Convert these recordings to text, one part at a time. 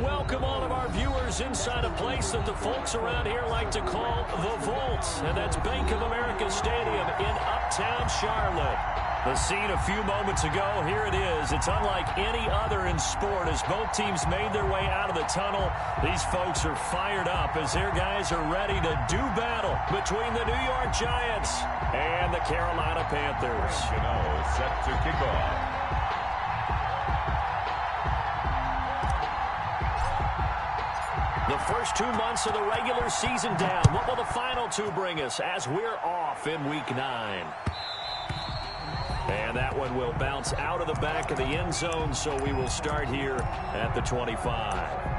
welcome all of our viewers inside a place that the folks around here like to call the Vault, and that's Bank of America Stadium in Uptown Charlotte. The scene a few moments ago, here it is. It's unlike any other in sport as both teams made their way out of the tunnel. These folks are fired up as their guys are ready to do battle between the New York Giants and the Carolina Panthers. Set to kick off. The first 2 months of the regular season down. What will the final two bring us as we're off in Week 9? And that one will bounce out of the back of the end zone, so we will start here at the 25.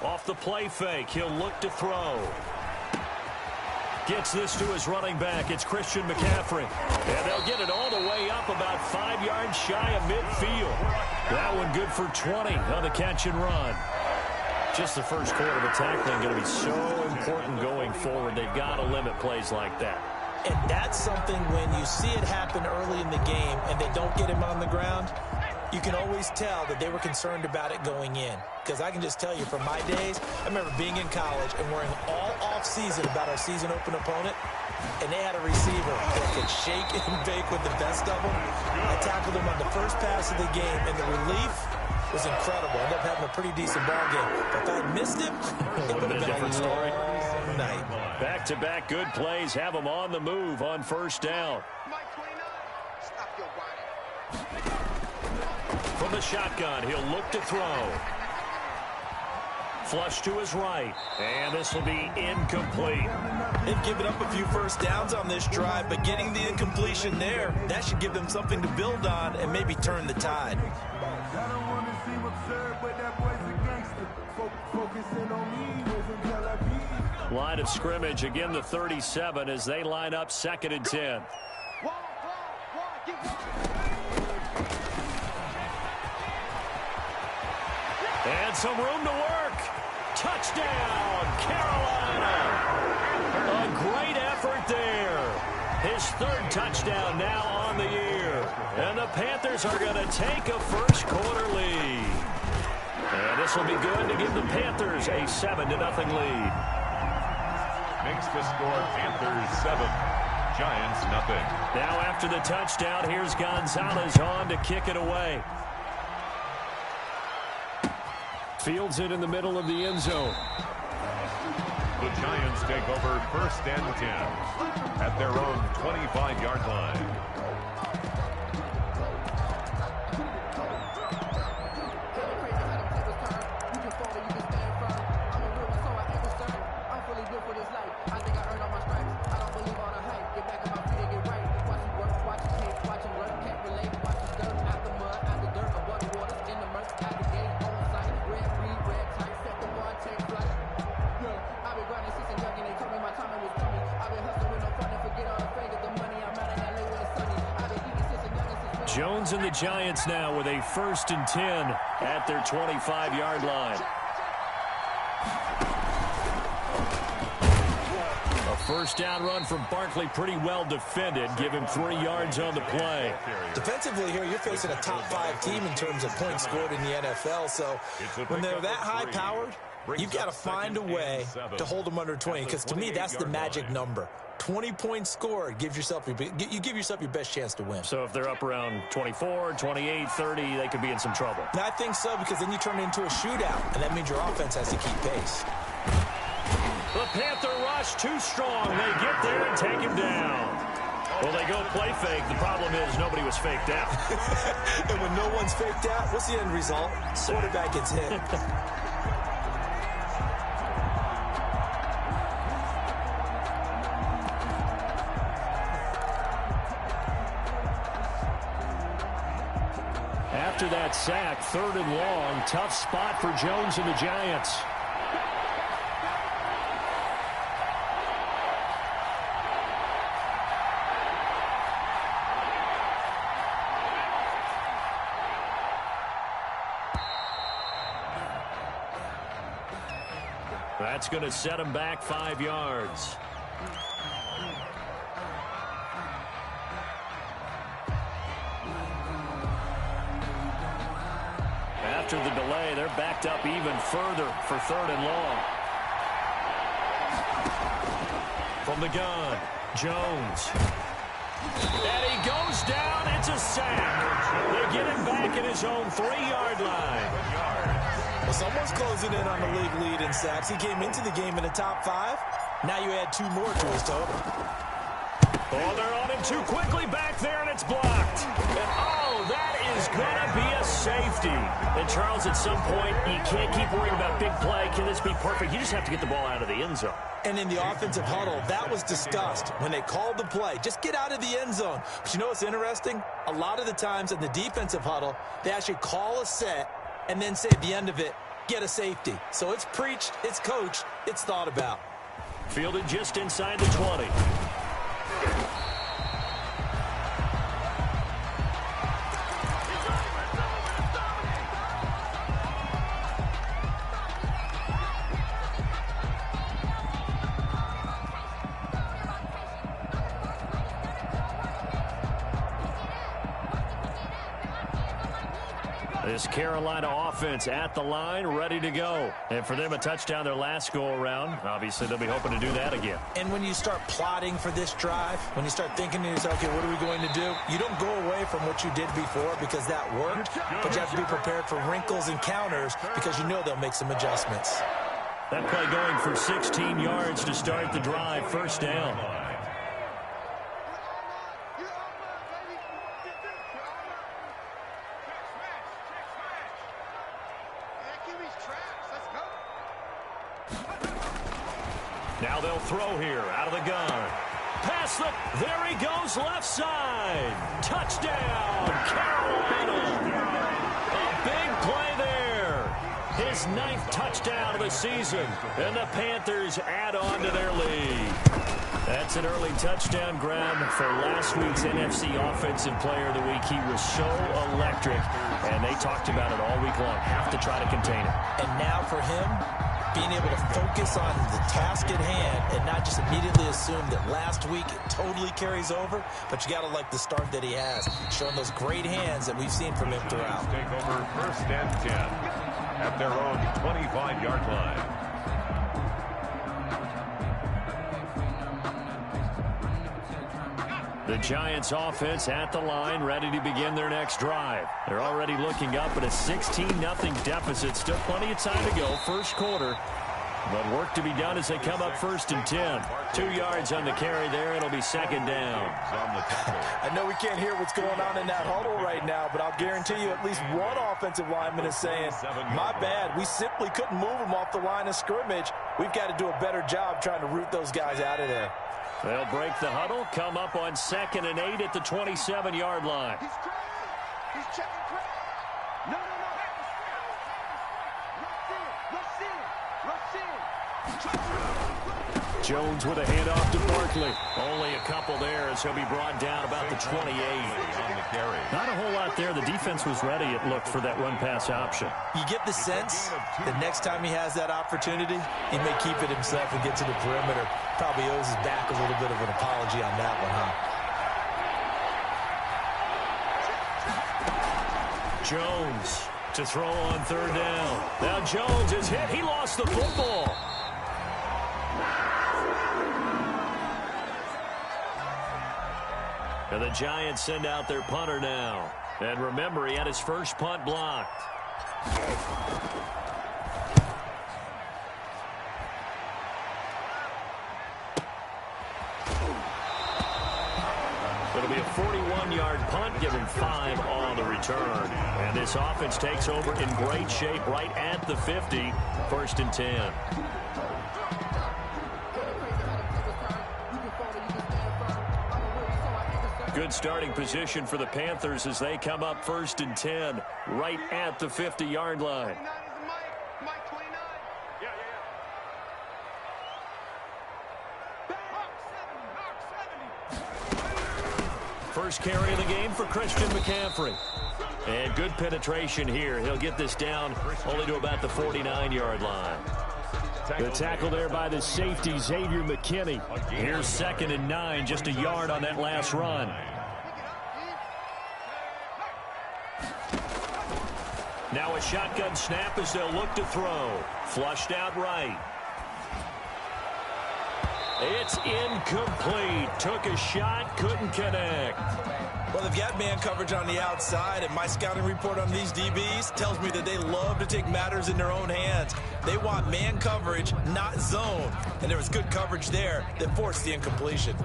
Off the play fake, he'll look to throw. Gets this to his running back. It's Christian McCaffrey. And they'll get it all the way up about 5 yards shy of midfield. That one good for 20 on the catch and run. Just the first quarter of the tackling going to be so important going forward. They've got to limit plays like that. And that's something when you see it happen early in the game and they don't get him on the ground, you can always tell that they were concerned about it going in. Because I can just tell you from my days, I remember being in college and worrying all off-season about our season open opponent, and they had a receiver that could shake and bake with the best of them. I tackled him on the first pass of the game, and the relief was incredible. I ended up having a pretty decent ball game. But if I had missed him, it would have been a different story. Night. Back-to-back good plays have them on the move on first down. From the shotgun, he'll look to throw. Flush to his right, and this will be incomplete. They've given up a few first downs on this drive, but getting the incompletion there, that should give them something to build on and maybe turn the tide. Line of scrimmage, again the 37 as they line up 2nd and 10. And some room to work. Touchdown, Carolina. A great effort there. His 3rd touchdown now on the year. And the Panthers are going to take a first quarter lead. And this will be good to give the Panthers a 7-0 lead. Makes the score Panthers 7, Giants nothing. Now after the touchdown, here's Gonzalez on to kick it away. Fields it in the middle of the end zone. The Giants take over 1st and 10 at their own 25-yard line. Jones and the Giants now with a 1st and 10 at their 25-yard line. A first down run from Barkley, pretty well defended. Give him 3 yards on the play. Defensively here, you're facing a top 5 team in terms of points scored in the NFL. So when they're that high-powered, you've got to find a way to hold them under 20. Because to me, that's the magic number. 20 points scored, you give yourself your best chance to win. So if they're up around 24, 28, 30, they could be in some trouble. And I think so, because then you turn it into a shootout, and that means your offense has to keep pace. The Panther rush too strong. They get there and take him down. Well, they go play fake. The problem is nobody was faked out. And when no one's faked out, what's the end result? Quarterback gets hit. After that sack, 3rd and long, tough spot for Jones and the Giants. That's going to set him back 5 yards. After the delay, they're backed up even further for 3rd and long. From the gun, Jones. And he goes down. It's a sack. They get him back at his own 3-yard line. Well, someone's closing in on the league lead in sacks. He came into the game in the top 5. Now you add 2 more to his total. Oh, they're on him too quickly back there, and it's blocked. And, oh, that is going to be a safety. And, Charles, at some point, you can't keep worrying about big play. Can this be perfect? You just have to get the ball out of the end zone. And in the offensive huddle, that was discussed when they called the play. Just get out of the end zone. But you know what's interesting? A lot of the times in the defensive huddle, they actually call a set and then say at the end of it, get a safety. So it's preached, it's coached, it's thought about. Fielded just inside the 20. This Carolina offense at the line, ready to go. And for them, a touchdown their last go-around. Obviously, they'll be hoping to do that again. And when you start plotting for this drive, when you start thinking to yourself, okay, what are we going to do? You don't go away from what you did before because that worked, but you have to be prepared for wrinkles and counters because you know they'll make some adjustments. That play going for 16 yards to start the drive, 1st down. Now they'll throw here out of the gun. There he goes, left side. Touchdown, Carolina. A big play there. His 9th touchdown of the season. And the Panthers add on to their lead. That's an early touchdown grab for last week's NFC Offensive Player of the Week. He was so electric, and they talked about it all week long. Have to try to contain it. And now for him, being able to focus on the task at hand and not just immediately assume that last week it totally carries over, but you got to like the start that he has, showing those great hands that we've seen from him throughout. Take over 1st and 10 at their own 25-yard line. The Giants offense at the line, ready to begin their next drive. They're already looking up at a 16-0 deficit. Still plenty of time to go, 1st quarter. But work to be done as they come up 1st and 10. 2 yards on the carry there. It'll be 2nd down. I know we can't hear what's going on in that huddle right now, but I'll guarantee you at least one offensive lineman is saying, my bad, we simply couldn't move them off the line of scrimmage. We've got to do a better job trying to root those guys out of there. They'll break the huddle, come up on 2nd and 8 at the 27-yard line. He's checking crap. No. Rush in. Jones with a handoff to Barkley. Only a couple there as he'll be brought down about the 28. On the carry. Not a whole lot there. The defense was ready, it looked, for that run-pass option. You get the sense the next time he has that opportunity, he may keep it himself and get to the perimeter. Probably owes his back a little bit of an apology on that one, huh? Jones to throw on 3rd down. Now Jones is hit. He lost the football. And the Giants send out their punter now. And remember, he had his first punt blocked. It'll be a 41-yard punt, giving 5 on the return. And this offense takes over in great shape right at the 50, 1st and 10. Good starting position for the Panthers as they come up 1st and 10, right at the 50-yard line. Mike 29. Yeah. First carry of the game for Christian McCaffrey. And good penetration here. He'll get this down only to about the 49-yard line. The tackle there by the safety, Xavier McKinney. Here's 2nd and 9, just a yard on that last run. Now a shotgun snap as they'll look to throw. Flushed out right. It's incomplete. Took a shot, couldn't connect. Well, they've got man coverage on the outside, and my scouting report on these DBs tells me that they love to take matters in their own hands. They want man coverage, not zone. And there was good coverage there that forced the incompletion.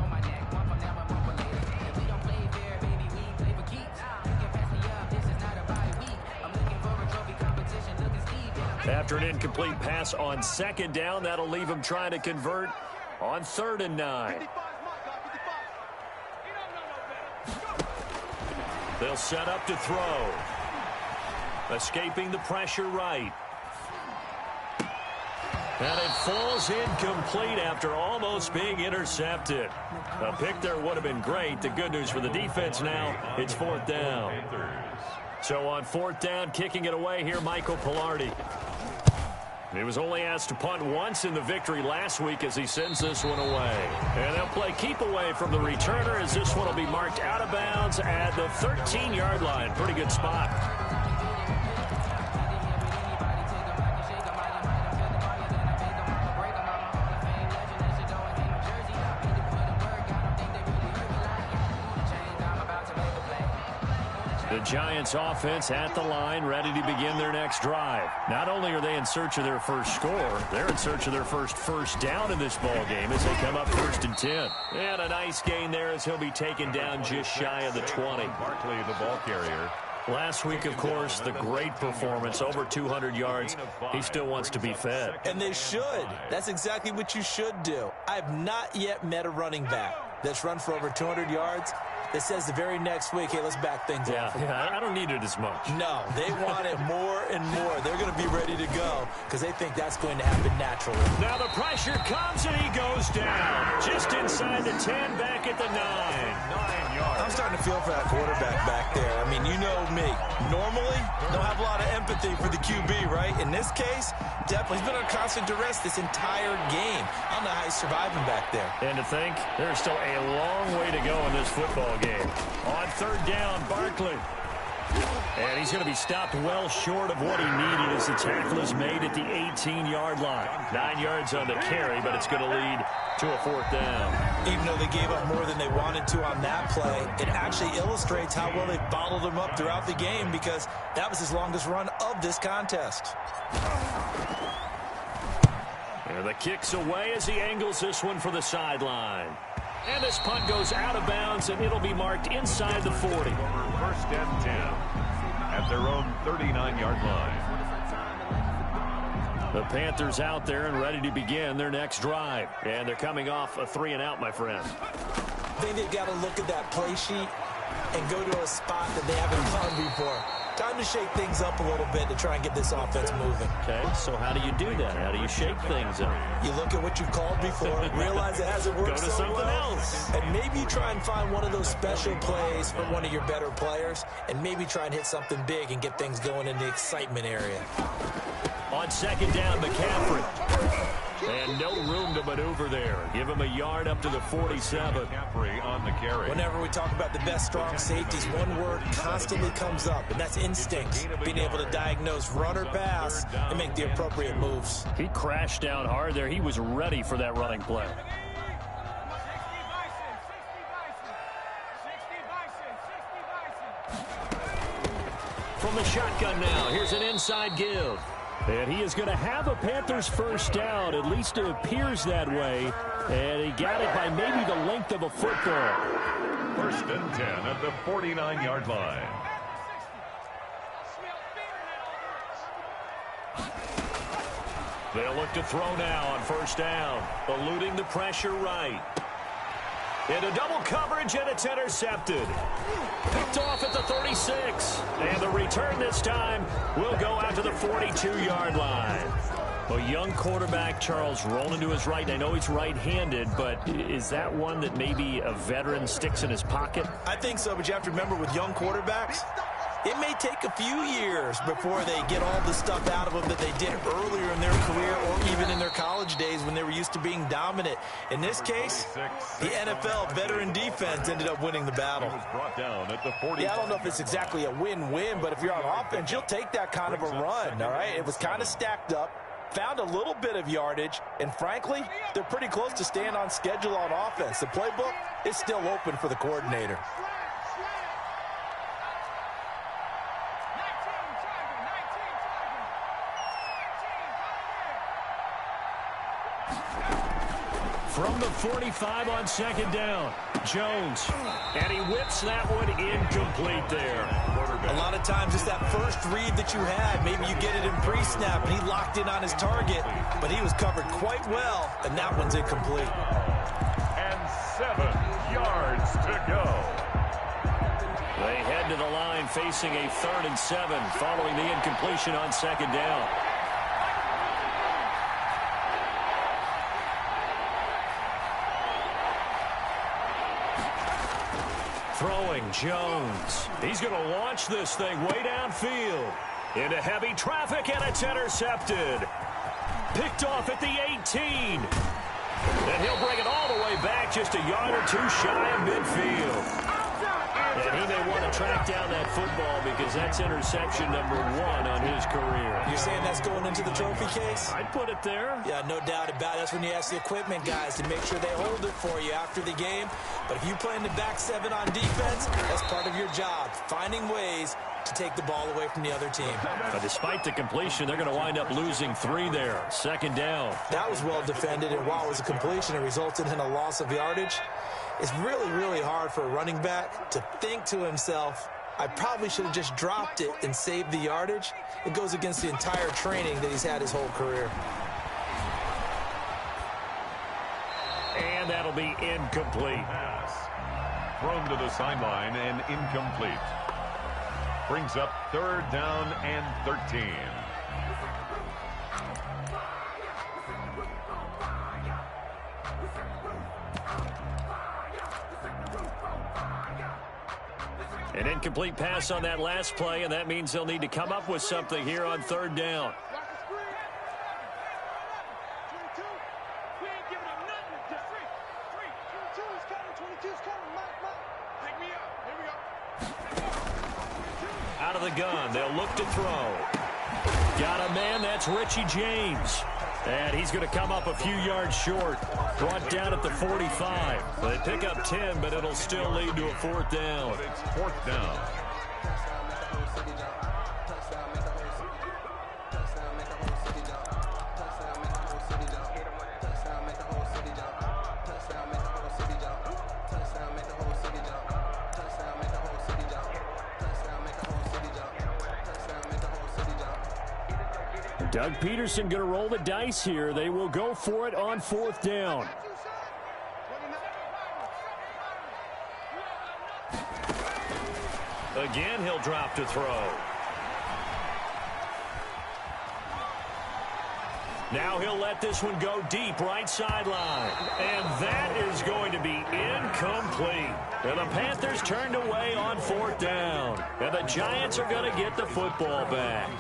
After an incomplete pass on 2nd down, that'll leave them trying to convert on 3rd and 9. They'll set up to throw. Escaping the pressure right. And it falls incomplete after almost being intercepted. A pick there would have been great. The good news for the defense now, it's 4th down. So on 4th down, kicking it away here, Michael Pilardi. He was only asked to punt once in the victory last week as he sends this one away. And they'll play keep away from the returner as this one will be marked out of bounds at the 13-yard line. Pretty good spot. The Giants offense at the line, ready to begin their next drive. Not only are they in search of their first score, they're in search of their first down in this ball game as they come up 1st and 10. And a nice gain there as he'll be taken down just shy of the 20. Barkley, the ball carrier. Last week, of course, the great performance, over 200 yards. He still wants to be fed. And they should. That's exactly what you should do. I've not yet met a running back that's run for over 200 yards that says the very next week, hey, let's back things off. Yeah, I don't need it as much. No, they want it more and more. They're going to be ready to go because they think that's going to happen naturally. Now the pressure comes and he goes down. Just inside the 10, back at the 9. 9 yards. I'm starting to feel for that quarterback back there. I mean, you know me. Normally, don't have a lot of empathy for the QB, right? In this case, definitely. He's been under constant duress this entire game. I don't know how he's surviving back there. And to think, there's still a long way to go in this football game. On 3rd down, Barkley. And he's going to be stopped well short of what he needed as the tackle is made at the 18-yard line. 9 yards on the carry, but it's going to lead to a 4th down. Even though they gave up more than they wanted to on that play, it actually illustrates how well they bottled him up throughout the game because that was his longest run of this contest. And the kick's away as he angles this one for the sideline. And this punt goes out of bounds, and it'll be marked inside the 40. 1st and 10 at their own 39-yard line. The Panthers out there and ready to begin their next drive. And they're coming off a 3-and-out, my friend. I think they've got to look at that play sheet and go to a spot that they haven't gone before. Time to shake things up a little bit to try and get this offense moving. Okay, so how do you do that? How do you shake things up? You look at what you've called before, realize it hasn't worked Go to something else. and maybe try and find one of those special plays from one of your better players, and maybe try and hit something big and get things going in the excitement area. On 2nd down, McCaffrey. And no room to maneuver there. Give him a yard up to the 47. McCaffrey on the carry. Whenever we talk about the best strong safeties, one word constantly comes up, and that's instinct. Being able to diagnose run or pass and make the appropriate moves. He crashed down hard there. He was ready for that running play. From the shotgun now, here's an inside give. And he is going to have a Panthers first down. At least it appears that way. And he got it by maybe the length of a football. 1st and 10 at the 49-yard line. They'll look to throw now on 1st down. Eluding the pressure right. Into double coverage, and it's intercepted. Picked off at the 36. And the return this time will go out to the 42-yard line. A young quarterback, Charles, rolling to his right. I know he's right-handed, but is that one that maybe a veteran sticks in his pocket? I think so, but you have to remember with young quarterbacks, It may take a few years before they get all the stuff out of them that they did earlier in their career or even in their college days when they were used to being dominant. In this case, the NFL veteran defense ended up winning the battle. Yeah, I don't know if it's exactly a win-win, but if you're on offense, you'll take that kind of a run, all right? It was kind of stacked up, found a little bit of yardage, and frankly, they're pretty close to staying on schedule on offense. The playbook is still open for the coordinator. From the 45 on second down, Jones. And he whips that one incomplete there. A lot of times it's that first read that you had. Maybe you get it in pre-snap, and he locked in on his target, but he was covered quite well, and that one's incomplete. And 7 yards to go. They head to the line facing a 3rd and 7 following the incompletion on second down. Throwing Jones. He's going to launch this thing way downfield. Into heavy traffic, and it's intercepted. Picked off at the 18. And he'll bring it all the way back just a yard or two shy of midfield. And he may want to track down that football because that's interception number 1 on his career. You're saying that's going into the trophy case? I'd put it there. Yeah, no doubt about it. That's when you ask the equipment guys to make sure they hold it for you after the game. But if you play in the back 7 on defense, that's part of your job, finding ways to take the ball away from the other team. But despite the completion, they're going to wind up losing 3 there. Second down. That was well defended, and while it was a completion, it resulted in a loss of yardage. It's really, really hard for a running back to think to himself, I probably should have just dropped it and saved the yardage. It goes against the entire training that he's had his whole career. And that'll be incomplete. Pass. Thrown to the sideline and incomplete. Brings up 3rd down and 13. An incomplete pass on that last play, and that means they'll need to come up with something here on 3rd down. Out of the gun, they'll look to throw. Got a man, that's Richie James. And he's going to come up a few yards short. Brought down at the 45. They pick up 10, but it'll still lead to a 4th down. But it's 4th down. Doug Peterson going to roll the dice here. They will go for it on 4th down. Again, he'll drop to throw. Now he'll let this one go deep, right sideline. And that is going to be incomplete. And the Panthers turned away on 4th down. And the Giants are going to get the football back.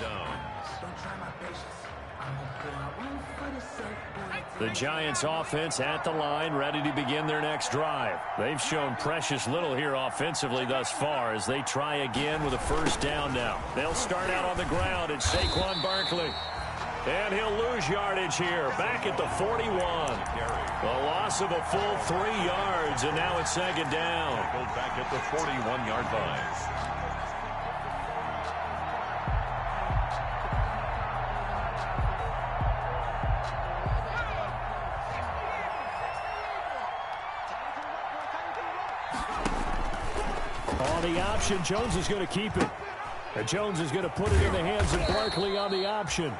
The Giants offense at the line, ready to begin their next drive. They've shown precious little here offensively thus far as they try again with a 1st down now. They'll start out on the ground. It's Saquon Barkley. And he'll lose yardage here, back at the 41. A loss of a full 3 yards, and now it's 2nd down. Back at the 41-yard line. On the option, Jones is going to keep it. And Jones is going to put it in the hands of Barkley on the option.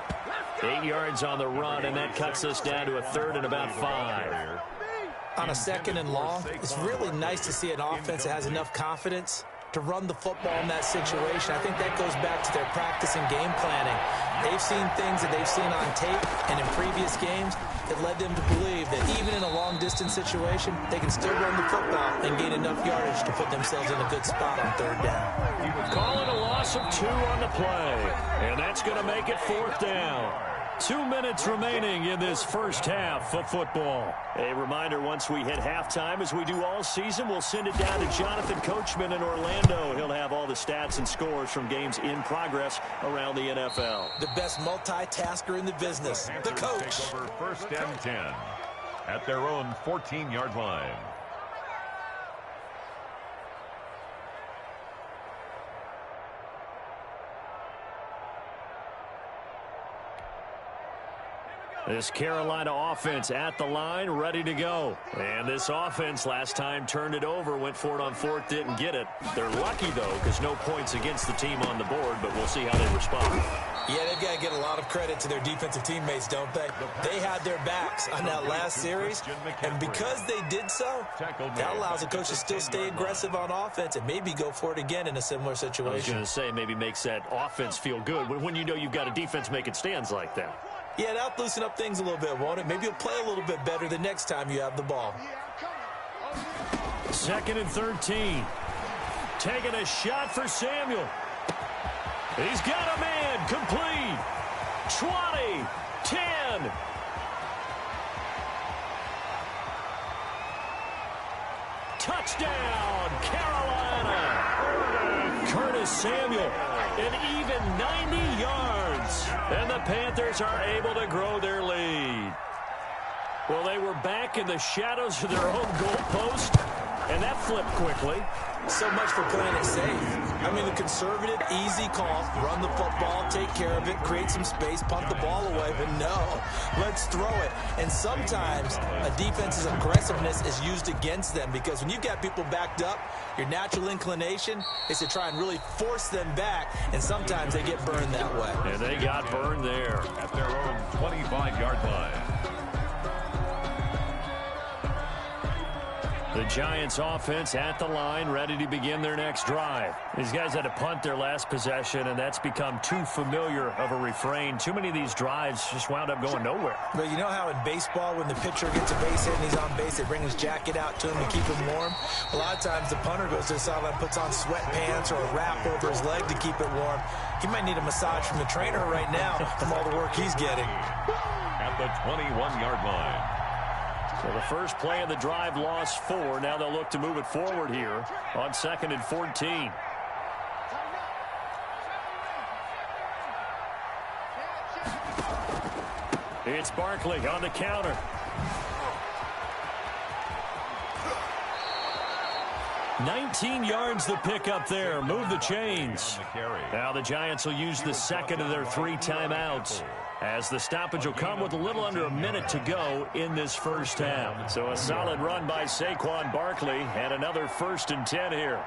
8 yards on the run, and that cuts us down to a 3rd and about 5. On a 2nd and long, it's really nice to see an offense that has enough confidence to run the football in that situation. I think that goes back to their practice and game planning. They've seen things that they've seen on tape and in previous games that led them to believe that even in a long-distance situation, they can still run the football and gain enough yardage to put themselves in a good spot on 3rd down. Calling a loss of 2 on the play. And that's going to make it 4th down. 2 minutes remaining in this first half of football. A reminder, once we hit halftime, as we do all season, we'll send it down to Jonathan Coachman in Orlando. He'll have all the stats and scores from games in progress around the NFL. The best multitasker in the business, the coach. Take over 1st and 10 at their own 14-yard line. This Carolina offense at the line, ready to go. And this offense last time turned it over, went for it on 4th, didn't get it. They're lucky, though, because no points against the team on the board, but we'll see how they respond. Yeah, they've got to get a lot of credit to their defensive teammates, don't they? They had their backs on that last series, and because they did so, that allows the coach to still stay aggressive on offense and maybe go for it again in a similar situation. I was going to say, maybe makes that offense feel good when you know you've got a defense making stands like that. Yeah, that'll loosen up things a little bit, won't it? Maybe you'll play a little bit better the next time you have the ball. 2nd and 13. Taking a shot for Samuel. He's got a man. Complete. 20. 10. Touchdown, Carolina. Curtis Samuel, an even 90 yards. And the Panthers are able to grow their lead. Well, they were back in the shadows of their own goalpost, and that flipped quickly. So much for playing it safe. I mean, the conservative, easy call, run the football, take care of it, create some space, punt the ball away. But no, let's throw it. And sometimes a defense's aggressiveness is used against them because when you've got people backed up, your natural inclination is to try and really force them back, and sometimes they get burned that way. And they got burned there. At their own 25-yard line. The Giants offense at the line, ready to begin their next drive. These guys had to punt their last possession, and that's become too familiar of a refrain. Too many of these drives just wound up going nowhere. But you know how in baseball, when the pitcher gets a base hit and he's on base, they bring his jacket out to him to keep him warm? A lot of times the punter goes to the sideline, puts on sweatpants or a wrap over his leg to keep it warm. He might need a massage from the trainer right now from all the work he's getting. At the 21-yard line. So the first play of the drive lost 4. Now they'll look to move it forward here on 2nd and 14. It's Barkley on the counter. 19 yards the pick up there. Move the chains. Now the Giants will use the second of their 3 timeouts, as the stoppage will come with a little under a minute to go in this first half. So a solid run by Saquon Barkley, and another 1st and 10 here.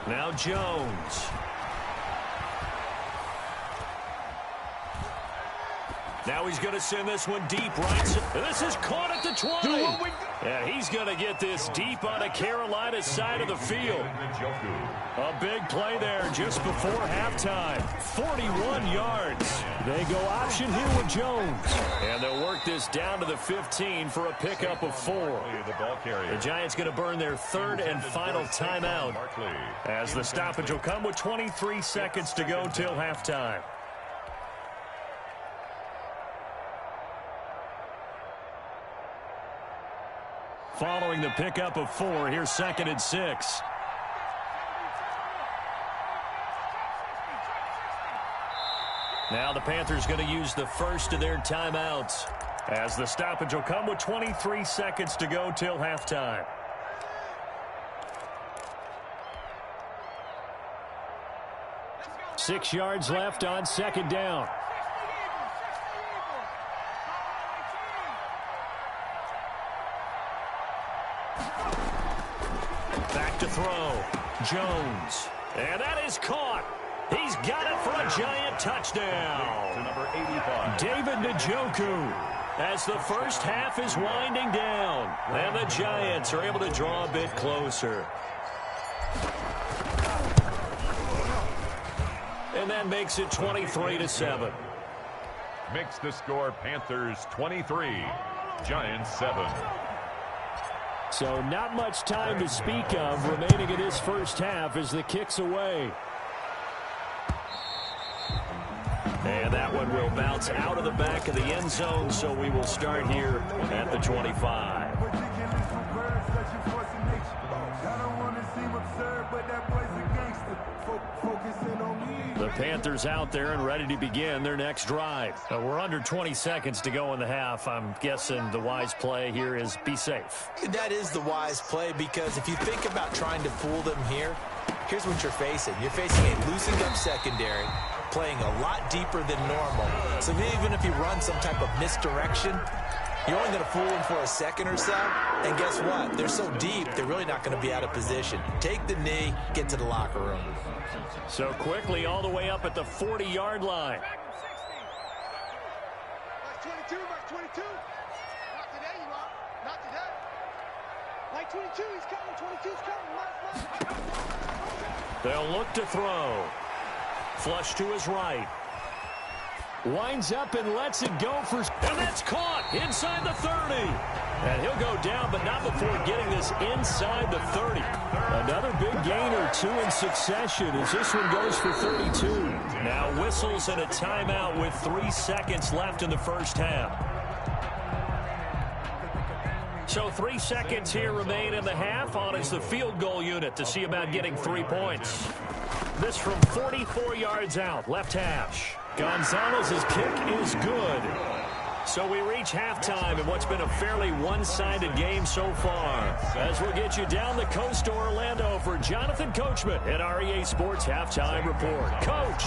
Now Jones. Now he's going to send this one deep right. This is caught at the 20. Yeah, he's going to get this deep on the Carolina side of the field. A big play there just before halftime. 41 yards. They go option here with Jones. And they'll work this down to the 15 for a pickup of 4. The Giants going to burn their 3rd and final timeout, as the stoppage will come with 23 seconds to go till halftime. Following the pickup of 4, here's 2nd and 6. Now the Panthers going to use the first of their timeouts, as the stoppage will come with 23 seconds to go till halftime. Six yards left on 2nd down. Back to throw. Jones. And that is caught. He's got it for a giant touchdown. To number 85. David Njoku, as the first half is winding down. And the Giants are able to draw a bit closer. And that makes it 23-7. Makes the score Panthers 23, Giants 7. So not much time to speak of remaining in this first half as the kick's away. And that one will bounce out of the back of the end zone, so we will start here at the 25. The Panthers out there and ready to begin their next drive. We're under 20 seconds to go in the half. I'm guessing the wise play here is be safe. That is the wise play, because if you think about trying to fool them here, here's what you're facing. You're facing a loosened up secondary, playing a lot deeper than normal. So even if you run some type of misdirection, you're only going to fool them for a second or so. And guess what? They're so deep, they're really not going to be out of position. Take the knee, get to the locker room. So quickly all the way up at the 40-yard line. Like 22, like 22. Not today, you are. Not today. Like 22, he's coming. 22's coming. They'll look to throw. Flush to his right. Winds up and lets it go for... And that's caught inside the 30. And he'll go down, but not before getting this inside the 30. Another big gain or two in succession as this one goes for 32. Now whistles and a timeout with 3 seconds left in the first half. So 3 seconds here remain in the half. On is the field goal unit to see about getting 3 points. This from 44 yards out, left hash. Gonzalez's kick is good. So we reach halftime in what's been a fairly one-sided game so far. As we'll get you down the coast to Orlando for Jonathan Coachman at REA Sports Halftime Report. Coach!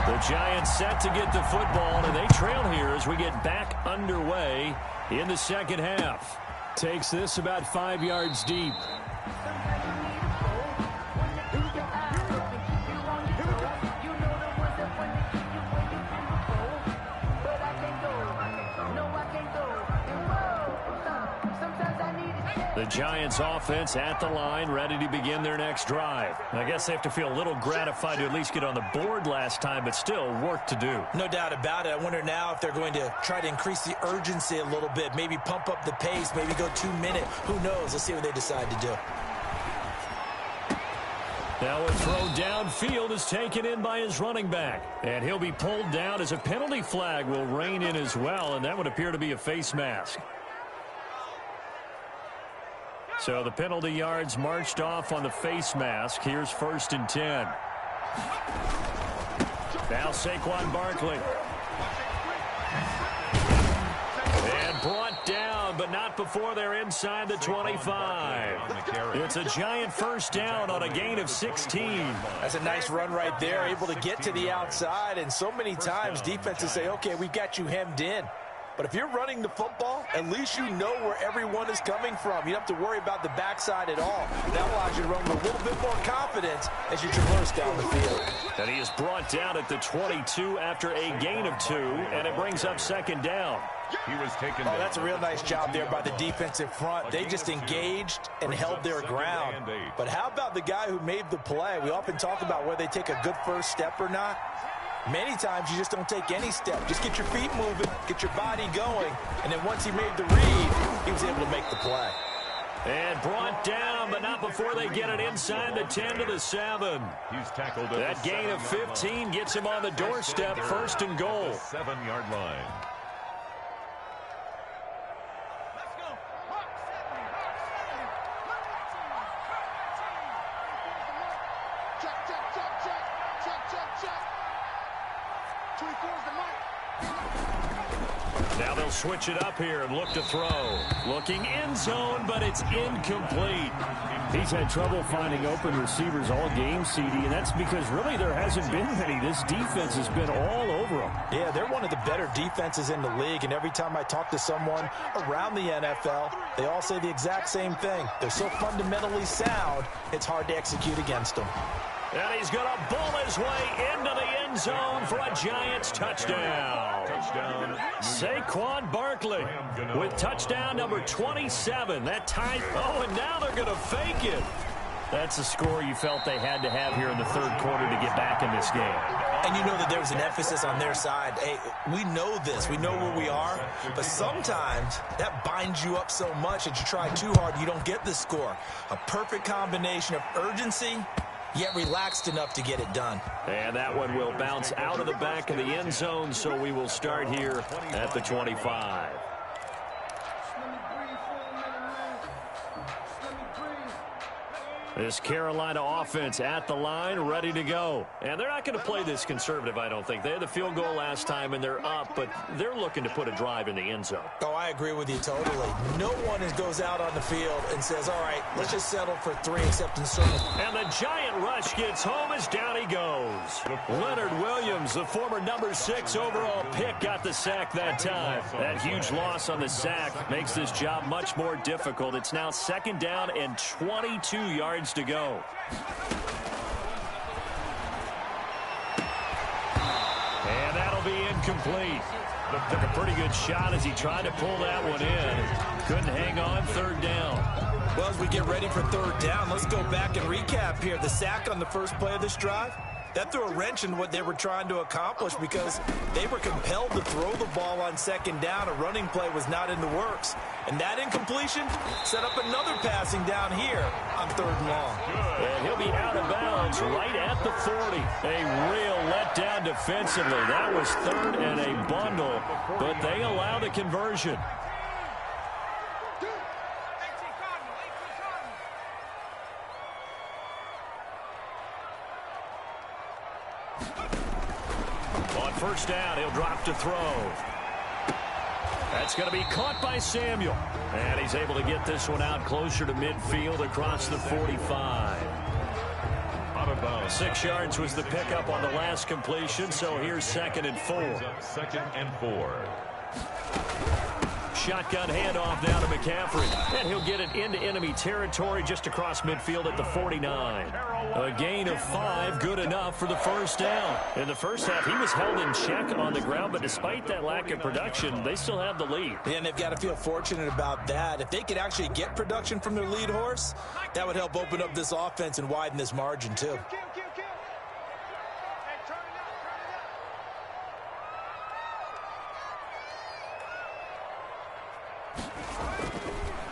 The Giants set to get the football, and they trail here as we get back underway in the second half. Takes this about 5 yards deep. The Giants offense at the line, ready to begin their next drive. I guess they have to feel a little gratified to at least get on the board last time, but still work to do. No doubt about it. I wonder now if they're going to try to increase the urgency a little bit, maybe pump up the pace, maybe go 2 minute. Who knows? Let's see what they decide to do. Now a throw downfield is taken in by his running back. And he'll be pulled down as a penalty flag will rein in as well, and that would appear to be a face mask. So the penalty yards marched off on the face mask. Here's 1st and 10. Now Saquon Barkley. And brought down, but not before they're inside the 25. It's a Giant first down on a gain of 16. That's a nice run right there, able to get to the outside. And so many times defenses say, okay, we've got you hemmed in. But if you're running the football, at least you know where everyone is coming from. You don't have to worry about the backside at all. That allows you to run with a little bit more confidence as you traverse down the field. And he is brought down at the 22 after a gain of 2, and it brings up 2nd down. He was taken down. That's a real nice job there by the defensive front. They just engaged and held their ground. But how about the guy who made the play? We often talk about whether they take a good first step or not. Many times you just don't take any step. Just get your feet moving, get your body going, and then once he made the read, he was able to make the play. And brought down, but not before they get it inside the 10 to the 7. He's tackled at that gain of 15 gets him on the doorstep, 1st and goal. 7-yard line. Now they'll switch it up here and look to throw. Looking end zone, but it's incomplete. He's had trouble finding open receivers all game, CD, and that's because really there hasn't been many. This defense has been all over them. Yeah, they're one of the better defenses in the league, and every time I talk to someone around the NFL, they all say the exact same thing. They're so fundamentally sound, it's hard to execute against them. And he's going to bull his way into the end zone for a Giants touchdown. Saquon Barkley with touchdown number 27. That ties. Oh, and now they're going to fake it. That's a score you felt they had to have here in the 3rd quarter to get back in this game. And you know that there's an emphasis on their side. Hey, we know this. We know where we are. But sometimes that binds you up so much that you try too hard, you don't get the score. A perfect combination of urgency, yet relaxed enough to get it done. And that one will bounce out of the back of the end zone, so we will start here at the 25. This Carolina offense at the line, ready to go. And they're not going to play this conservative, I don't think. They had the field goal last time, and they're up, but they're looking to put a drive in the end zone. Oh, I agree with you totally. No one goes out on the field and says, all right, let's just settle for 3 except in certain. And the giant rush gets home as down he goes. Leonard Williams, the former number 6 overall pick, got the sack that time. That huge loss on the sack makes this job much more difficult. It's now 2nd down and 22 yards to go. And that'll be incomplete. Took a pretty good shot as he tried to pull that one in. Couldn't hang on, 3rd down. Well, as we get ready for 3rd down, let's go back and recap here. The sack on the first play of this drive, that threw a wrench in what they were trying to accomplish because they were compelled to throw the ball on 2nd down. A running play was not in the works. And that incompletion set up another passing down here on 3rd and long. And he'll be out of bounds right at the 40. A real letdown defensively. That was 3rd and a bundle, but they allow the conversion. On 1st down, he'll drop to throw. That's going to be caught by Samuel. And he's able to get this one out closer to midfield across the 45. Out of bounds. 6 yards was the pickup on the last completion, so here's 2nd and 4. 2nd and 4. Shotgun handoff now to McCaffrey. And he'll get it into enemy territory just across midfield at the 49. A gain of 5, good enough for the 1st down. In the first half, he was held in check on the ground, but despite that lack of production, they still have the lead. And they've got to feel fortunate about that. If they could actually get production from their lead horse, that would help open up this offense and widen this margin too.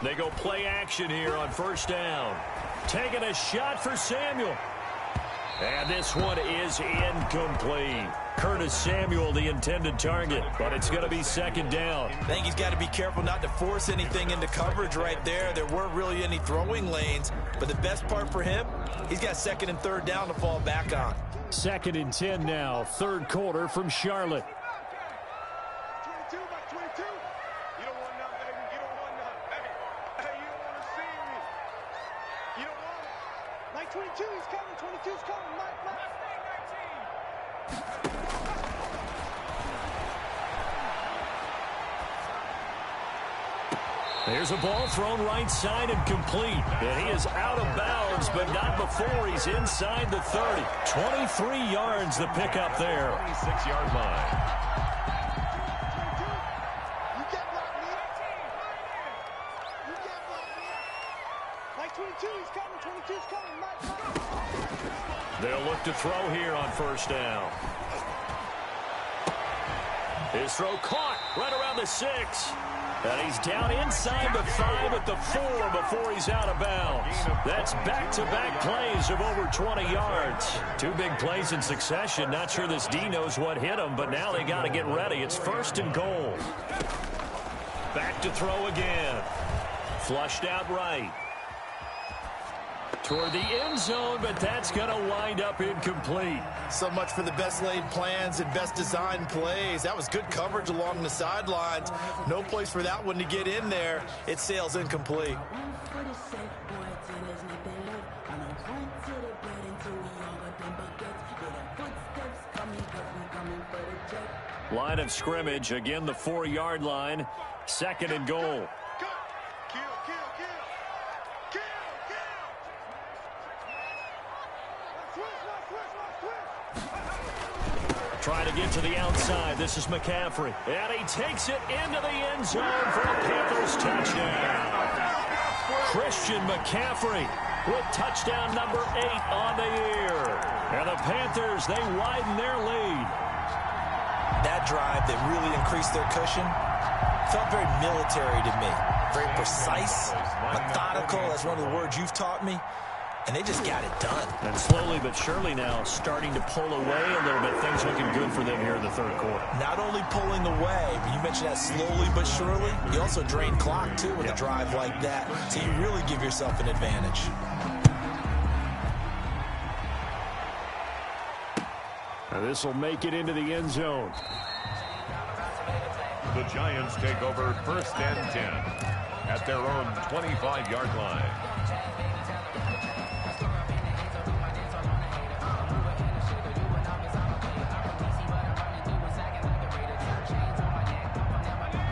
They go play action here on 1st down. Taking a shot for Samuel. And this one is incomplete. Curtis Samuel, the intended target, but it's going to be 2nd down. I think he's got to be careful not to force anything into coverage right there. There weren't really any throwing lanes, but the best part for him, he's got 2nd and 3rd down to fall back on. 2nd and 10 now, 3rd quarter from Charlotte. 22 by 22. You don't want none, baby. You don't want none. Hey, you don't want to see me. You don't want it. Like 22, he's coming. 22's coming. Mike. There's a ball thrown right side and complete. And he is out of bounds, but not before he's inside the 30. 23 yards the pickup there. 26-yard line. You get blocked, man. You get blocked, man. Like 22, he's coming. 22's coming. Mike. They'll look to throw here on 1st down. His throw caught right around the 6. And he's down inside the 5 at the 4 before he's out of bounds. That's back-to-back plays of over 20 yards. 2 big plays in succession. Not sure this D knows what hit him, but now they got to get ready. It's 1st and goal. Back to throw again. Flushed out right. Toward the end zone, but that's going to wind up incomplete. So much for the best laid plans and best designed plays. That was good coverage along the sidelines. No place for that one to get in there. It sails incomplete. Line of scrimmage, again the 4-yard line. 2nd and goal. Trying to get to the outside. This is McCaffrey. And he takes it into the end zone for a Panthers touchdown. Christian McCaffrey with touchdown number 8 on the year. And the Panthers, they widen their lead. That drive that really increased their cushion felt very military to me. Very precise, methodical. That's one of the words you've taught me. And they just got it done. And slowly but surely now starting to pull away a little bit. Things looking good for them here in the third quarter. Not only pulling away, but you mentioned that slowly but surely. You also drain clock, too, with a drive like that. So you really give yourself an advantage. Now this will make it into the end zone. The Giants take over 1st and 10 at their own 25-yard line.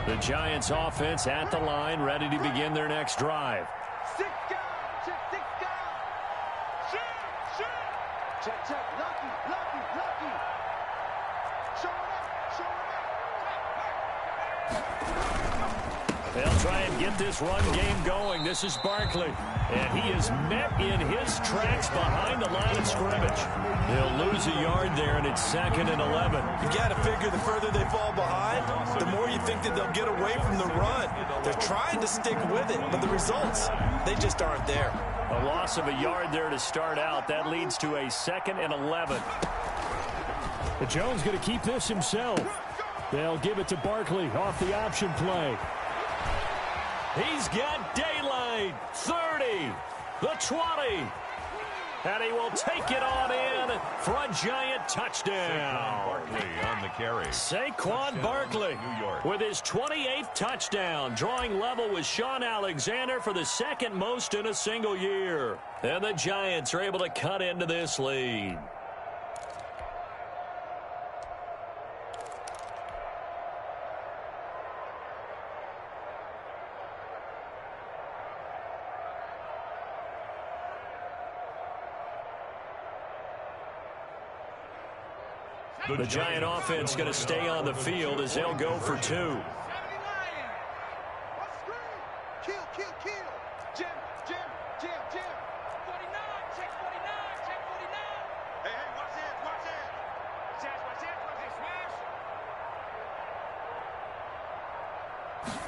The Giants offense at the line, ready to begin their next drive. Check, lucky. Show it up. They'll try and get this run game going. This is Barkley. And he is met in his tracks behind the line of scrimmage. They'll lose a yard there, and it's 2nd and 11. You got to figure the further they fall behind, the more you think that they'll get away from the run. They're trying to stick with it, but the results, they just aren't there. A loss of a yard there to start out. That leads to a 2nd and 11. But Jones going to keep this himself. They'll give it to Barkley off the option play. He's got daylight. 30, the 20. And he will take it on in for a Giant touchdown. Barkley on the carry. Saquon Barkley New York. with his 28th touchdown, drawing level with Sean Alexander for the 2nd most in a single year. And the Giants are able to cut into this lead. The Giant offense going to stay on the field as they'll go for 2. Kill. Jim. 49, check 49. Hey, watch it. Smash.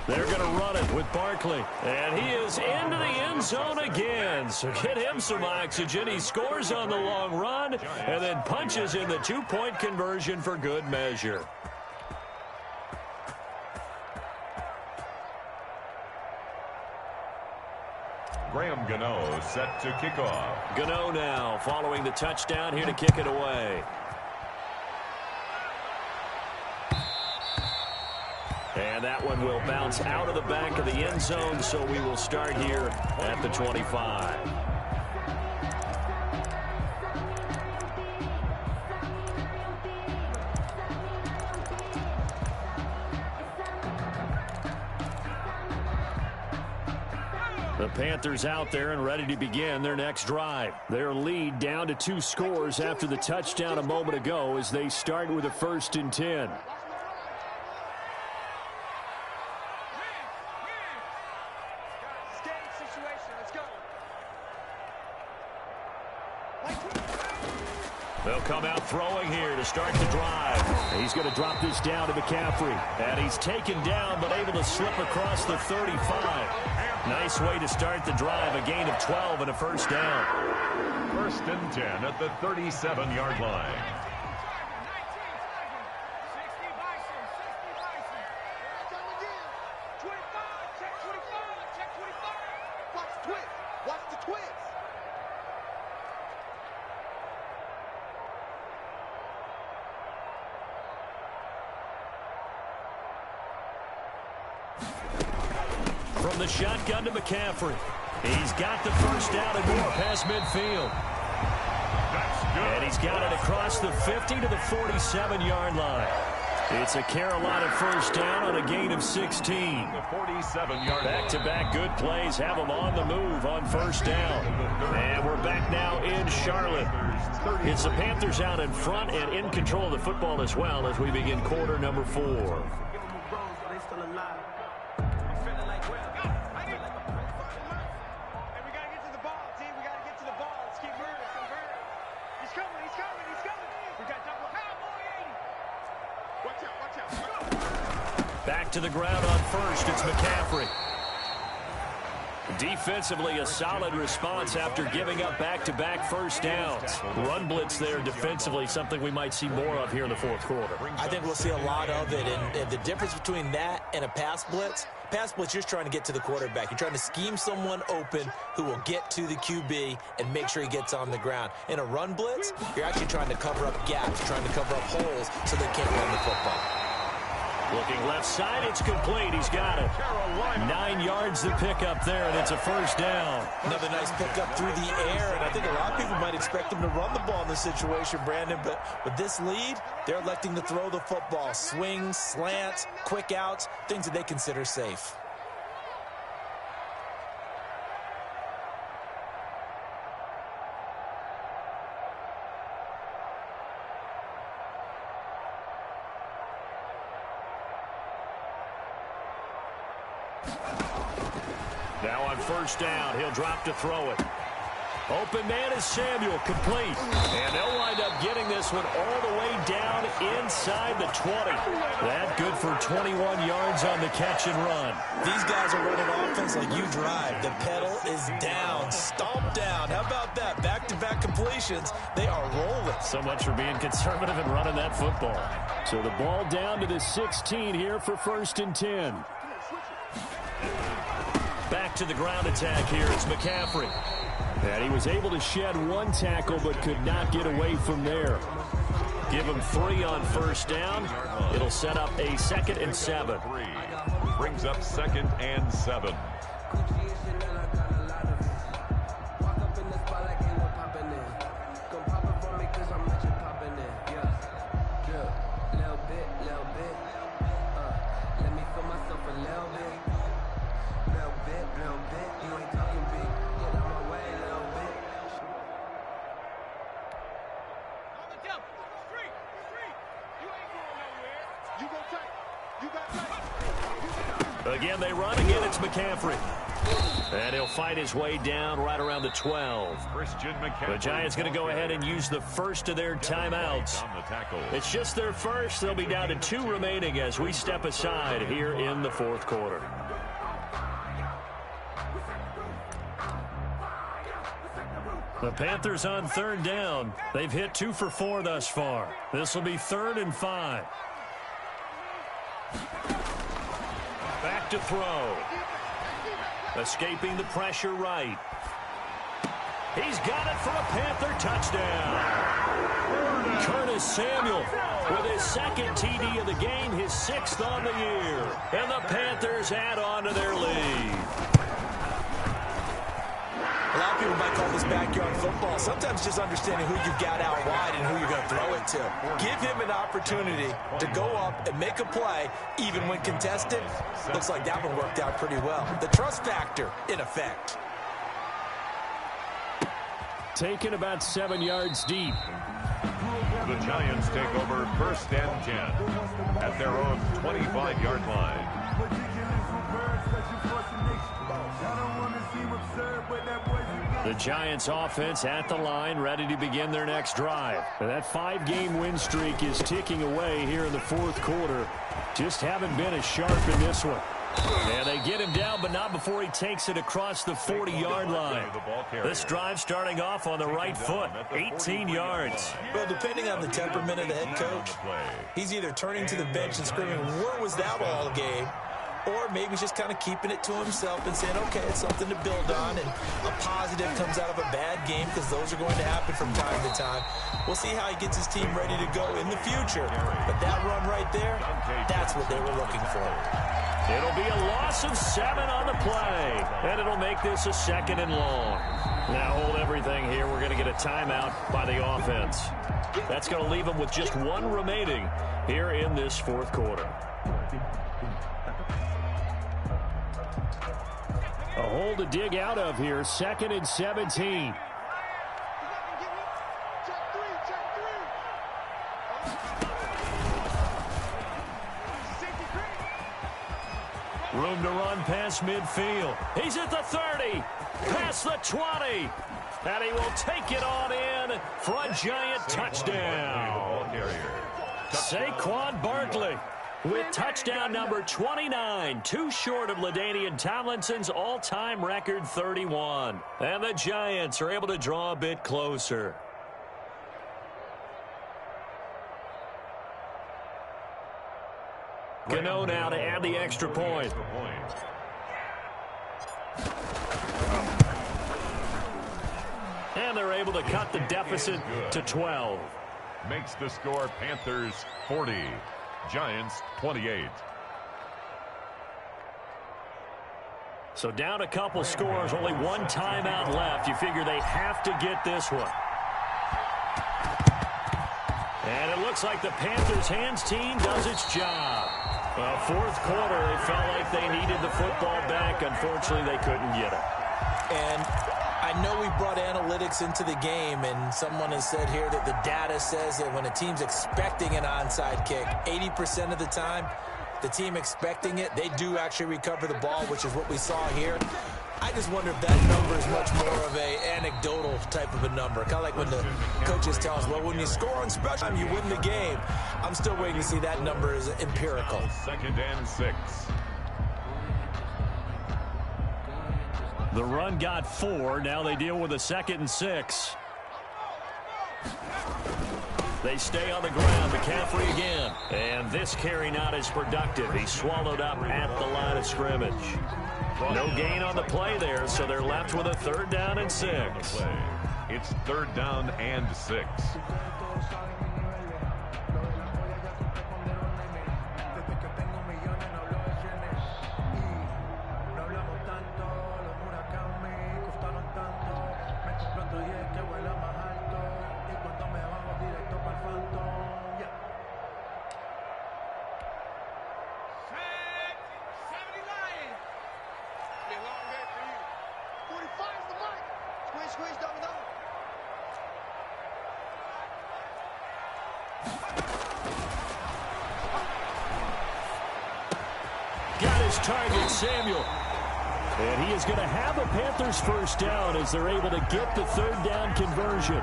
They're going to run it with Barkley. And he is into the end zone again. So get him some oxygen. He scores on the long run and then punches in the 2-point conversion for good measure. Graham Gano set to kick off. Gano now following the touchdown here to kick it away. And that one will bounce out of the back of the end zone, so we will start here at the 25. The Panthers out there and ready to begin their next drive. Their lead down to 2 scores after the touchdown a moment ago as they start with a 1st and 10. They'll come out throwing here to start the drive. He's going to drop this down to McCaffrey. And he's taken down but able to slip across the 35. Nice way to start the drive. A gain of 12 and a 1st down. 1st and 10 at the 37-yard line. Watch the twist. From the shotgun to McCaffrey. He's got the 1st down and more past midfield. That's good. And he's got it across the 50 to the 47-yard line. It's a Carolina 1st down on a gain of 16. The 47-yard line. Back-to-back good plays have them on the move on 1st down. And we're back now in Charlotte. It's the Panthers out in front and in control of the football as well as we begin quarter number 4. coming, he's coming, he's coming. We got double half, boy. Watch out. Back to the ground on first. It's McCaffrey. Defensively, a solid response after giving up back-to-back first downs. Run blitz there defensively, something we might see more of here in the fourth quarter. I think we'll see a lot of it, and the difference between that and a pass blitz, you're just trying to get to the quarterback. You're trying to scheme someone open who will get to the QB and make sure he gets on the ground. In a run blitz, you're actually trying to cover up gaps, trying to cover up holes so they can't run the football. Looking left side, it's complete. He's got it. 9 yards to pick up there, and it's a first down. Another nice pickup through the air, and I think a lot of people might expect him to run the ball in this situation, Brandon, but with this lead, they're electing to throw the football. Swings, slants, quick outs, things that they consider safe. Now on first down, he'll drop to throw it. Open man is Samuel, complete. And they'll wind up getting this one all the way down inside the 20. That good for 21 yards on the catch and run. These guys are running offense like you drive. The pedal is down, stomp down. How about that? Back-to-back completions. They are rolling. So much for being conservative and running that football. So the ball down to the 16 here for first and 10. Back to the ground attack here. It's McCaffrey. And he was able to shed one tackle but could not get away from there. Give him 3 on first down. It'll set up a 2nd and 7. Brings up 2nd and 7. Again, they run. Again, it's McCaffrey. And he'll fight his way down right around the 12. The Giants going to go ahead and use the first of their timeouts. It's just their first. They'll be down to 2 remaining as we step aside here in the fourth quarter. The Panthers on third down. They've hit 2 for 4 thus far. This will be 3rd and 5. Back to throw. Escaping the pressure right. He's got it for a Panther touchdown. Curtis Samuel with his 2nd TD of the game, his 6th on the year. And the Panthers add on to their lead. A lot of people might call this backyard football. Sometimes just understanding who you've got out wide and who you're going to throw it to. Give him an opportunity to go up and make a play, even when contested. Looks like that one worked out pretty well. The trust factor in effect. Taken about 7 yards deep. The Giants take over 1st and 10 at their own 25-yard line. The Giants offense at the line, ready to begin their next drive. And that 5-game win streak is ticking away here in the fourth quarter. Just haven't been as sharp in this one. And they get him down, but not before he takes it across the 40-yard line. This drive starting off on the right foot, 18 yards. Well, depending on the temperament of the head coach, he's either turning to the bench and screaming, "Where was that all game?" Or maybe just kind of keeping it to himself and saying, okay, it's something to build on, and a positive comes out of a bad game, because those are going to happen from time to time. We'll see how he gets his team ready to go in the future. But that run right there, that's what they were looking for. It'll be a loss of 7 on the play, and it'll make this a 2nd and long. Now hold everything here. We're going to get a timeout by the offense. That's going to leave them with just 1 remaining here in this fourth quarter. A hole to dig out of here, 2nd and 17. Room to run past midfield. He's at the 30, past the 20. And he will take it on in for a giant touchdown. Saquon Barkley with touchdown number 29, too short of LaDainian Tomlinson's all-time record 31. And the Giants are able to draw a bit closer. Gano now to add the extra point. And they're able to cut the deficit to 12. Makes the score Panthers 40, Giants 28. So down a couple scores, only one timeout left. You figure they have to get this one. And it looks like the Panthers hands team does its job. Well, fourth quarter, it felt like they needed the football back. Unfortunately, they couldn't get it. And I know we brought analytics into the game, and someone has said here that the data says that when a team's expecting an onside kick, 80% of the time, the team expecting it, they do actually recover the ball, which is what we saw here. I just wonder if that number is much more of a anecdotal type of a number. Kind of like when the coaches tell us, well, when you score on special time, you win the game. I'm still waiting to see that number is empirical. 2nd and 6. The run got 4. Now they deal with a 2nd and 6. They stay on the ground. McCaffrey again. And this carry not as productive. He's swallowed up at the line of scrimmage. No gain on the play there, so they're left with a 3rd down and 6. It's 3rd down and 6. Got his target, Samuel. And he is going to have a Panthers 1st down as they're able to get the 3rd down conversion.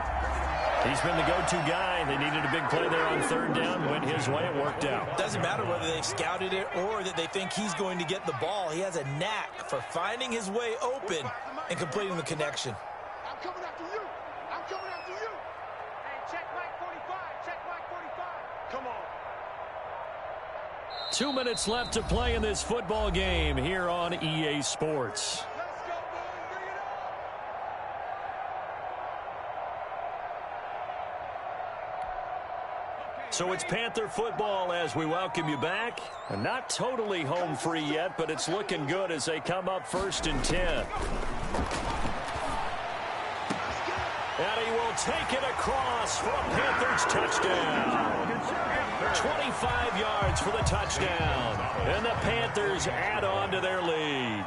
He's been the go-to guy. They needed a big play there on 3rd down. Went his way. It worked out. Doesn't matter whether they've scouted it or that they think he's going to get the ball. He has a knack for finding his way open and completing the connection. I'm coming after you. I'm coming after you. Hey, check Mike 45. Check Mike 45. Come on. 2 minutes left to play in this football game here on EA Sports. Let's go, boys. Bring it on. So it's Panther football as we welcome you back. And not totally home free yet, but it's looking good as they come up 1st and 10. And he will take it across for a Panthers touchdown. 25 yards for the touchdown. And the Panthers add on to their lead.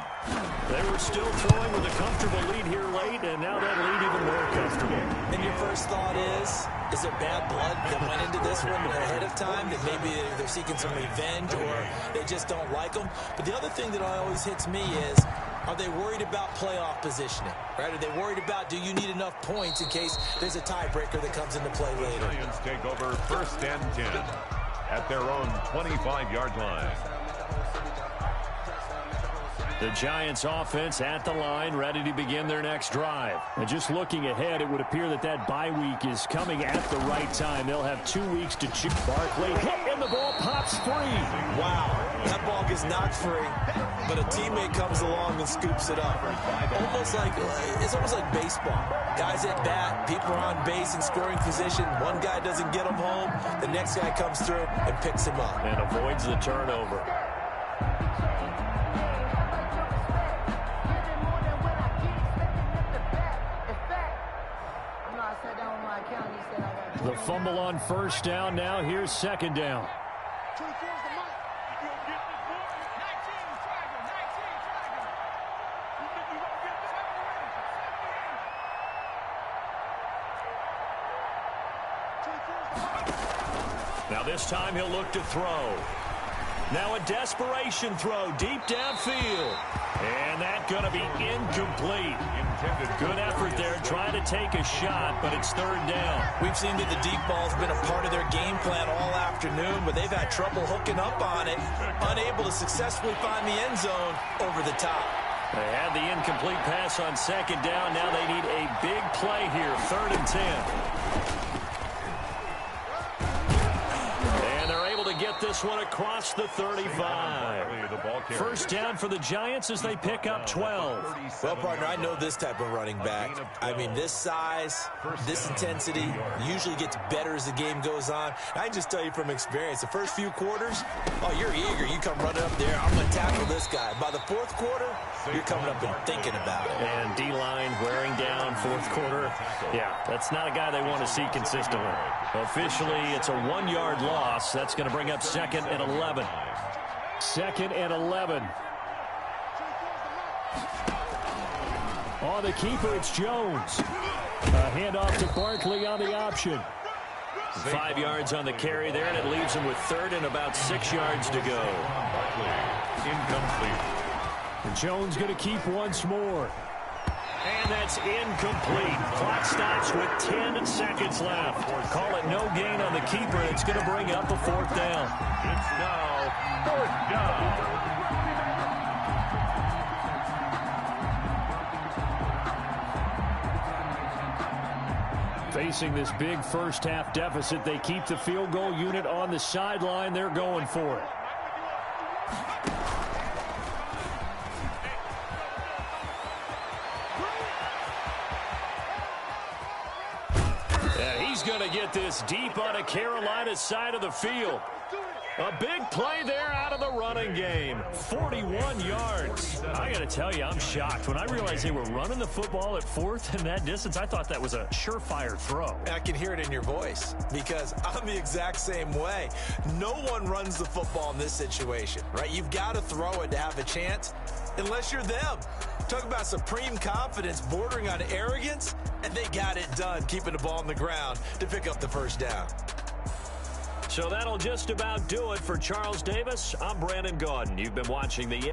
They were still throwing with a comfortable lead here late, and now that lead even more comfortable. And your first thought is there bad blood that went into this one ahead of time, that maybe they're seeking some revenge or they just don't like them? But the other thing that always hits me is, are they worried about playoff positioning? Right? Are they worried about, do you need enough points in case there's a tiebreaker that comes into play later? Giants take over 1st and 10 at their own 25-yard line. The Giants offense at the line, ready to begin their next drive. And just looking ahead, it would appear that that bye week is coming at the right time. They'll have 2 weeks to choose. Barkley hit and the ball pops free. Wow, that ball gets knocked free, but a teammate comes along and scoops it up. It's almost like baseball. Guys at bat, people are on base in scoring position. One guy doesn't get him home. The next guy comes through and picks him up. And avoids the turnover. The fumble on 1st down. Now here's 2nd down. 24's the mark. You gonna get this ball? 19, tag him. 19, tag him. You think you gonna get this? Now this time he'll look to throw. Now a desperation throw deep downfield. And that's going to be incomplete. Good effort there, trying to take a shot, but it's third down. We've seen that the deep ball's been a part of their game plan all afternoon, but they've had trouble hooking up on it, unable to successfully find the end zone over the top. They had the incomplete pass on second down. Now they need a big play here, 3rd and 10. And they're able to get this one across the 35. First down for the Giants as they pick up 12. Well, partner, I know this type of running back. I mean, this size, this intensity usually gets better as the game goes on. I can just tell you from experience, the first few quarters, oh, you're eager. You come running up there, I'm going to tackle this guy. By the fourth quarter, you're coming up and thinking about it. And D-line wearing down fourth quarter. Yeah, that's not a guy they want to see consistently. Officially, it's a 1-yard loss. That's going to bring up 2nd and 11. 2nd and 11. On the keeper, it's Jones. A handoff to Barkley on the option. 5 yards on the carry there, and it leaves him with 3rd and about 6 yards to go. Incomplete. And Jones going to keep once more. And that's incomplete. Clock stops with 10 seconds left. Call it no gain on the keeper. It's going to bring up a 4th down. It's now 4th down. Facing this big first-half deficit, they keep the field goal unit on the sideline. They're going for it. He's going to get this deep on a Carolina side of the field. A big play there out of the running game. 41 yards. I got to tell you, I'm shocked. When I realized they were running the football at 4th and that distance, I thought that was a surefire throw. I can hear it in your voice because I'm the exact same way. No one runs the football in this situation, right? You've got to throw it to have a chance unless you're them. Talk about supreme confidence bordering on arrogance, and they got it done, keeping the ball on the ground to pick up the first down. So that'll just about do it for Charles Davis. I'm Brandon Gaudin. You've been watching the